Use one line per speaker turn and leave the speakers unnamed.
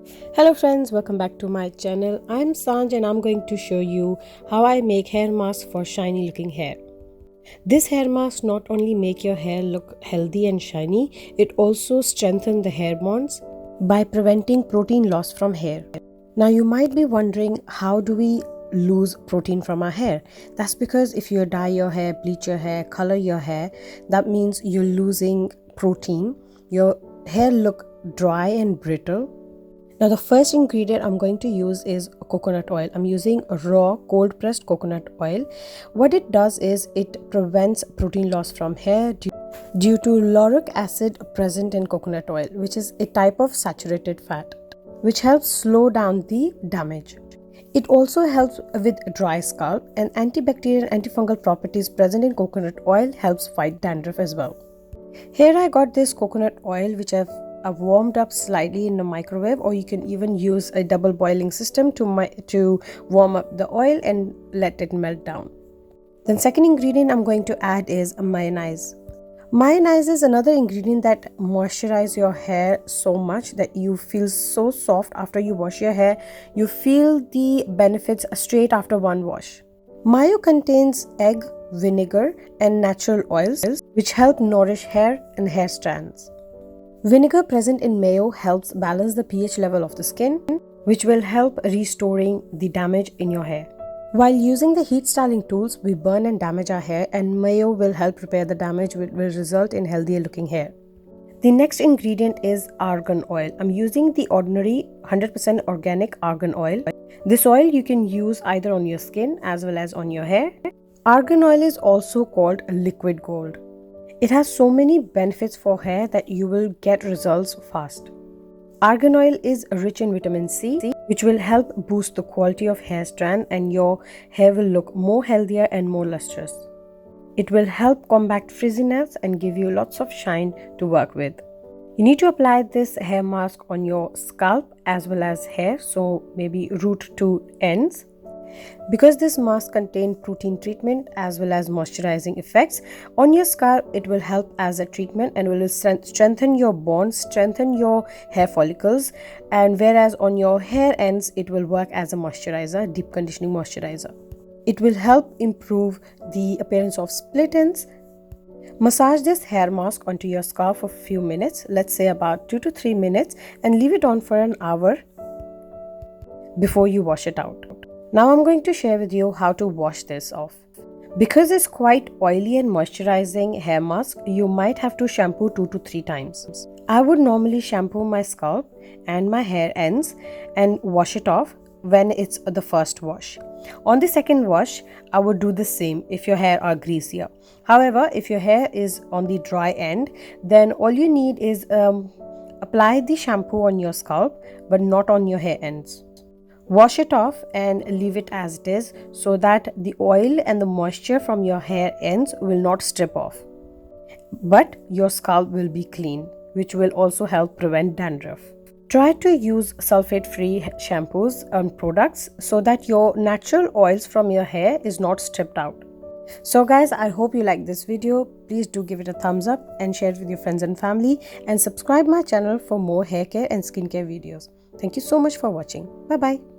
Hello friends, welcome back to my channel. I'm Sanj and I'm going to show you how I make hair mask for shiny looking hair. This hair mask not only make your hair look healthy and shiny, it also strengthens the hair bonds by preventing protein loss from hair. Now you might be wondering, how do we lose protein from our hair? That's because if you dye your hair, bleach your hair, color your hair, that means you're losing protein. Your hair look dry and brittle. Now the first ingredient I'm going to use is coconut oil. I'm using raw cold pressed coconut oil. What it does is it prevents protein loss from hair due to lauric acid present in coconut oil, which is a type of saturated fat, which helps slow down the damage. It also helps with dry scalp, and antibacterial and antifungal properties present in coconut oil helps fight dandruff as well. Here I got this coconut oil which I've warmed up slightly in the microwave, or you can even use a double boiling system to warm up the oil and let it melt down. Then second ingredient I'm going to add is mayonnaise. Mayonnaise is another ingredient that moisturizes your hair so much that you feel so soft after you wash your hair. You feel the benefits straight after one wash. Mayo contains egg, vinegar and natural oils which help nourish hair and hair strands. Vinegar present in mayo helps balance the pH level of the skin, which will help restoring the damage in your hair. While using the heat styling tools, we burn and damage our hair, and mayo will help repair the damage, which will result in healthier looking hair. The next ingredient is argan oil. I'm using the ordinary 100% organic argan oil. This oil you can use either on your skin as well as on your hair. Argan oil is also called liquid gold. It has so many benefits for hair that you will get results fast. Argan oil is rich in vitamin C, which will help boost the quality of hair strand, and your hair will look more healthier and more lustrous. It will help combat frizziness and give you lots of shine to work with. You need to apply this hair mask on your scalp as well as hair, so maybe root to ends. Because this mask contains protein treatment as well as moisturizing effects, on your scalp it will help as a treatment and will strengthen your bonds, strengthen your hair follicles, and whereas on your hair ends it will work as a moisturizer, deep conditioning moisturizer. It will help improve the appearance of split ends. Massage this hair mask onto your scalp for a few minutes, let's say about 2 to 3 minutes, and leave it on for an hour before you wash it out. Now I'm going to share with you how to wash this off. Because it's quite oily and moisturizing hair mask, you might have to shampoo 2 to 3 times. I would normally shampoo my scalp and my hair ends and wash it off when it's the first wash. On the second wash, I would do the same if your hair are greasier. However, if your hair is on the dry end, then all you need is apply the shampoo on your scalp but not on your hair ends. Wash it off and leave it as it is so that the oil and the moisture from your hair ends will not strip off. But your scalp will be clean, which will also help prevent dandruff. Try to use sulfate-free shampoos and products so that your natural oils from your hair is not stripped out. So guys, I hope you like this video. Please do give it a thumbs up and share it with your friends and family, and subscribe my channel for more hair care and skincare videos. Thank you so much for watching. Bye bye.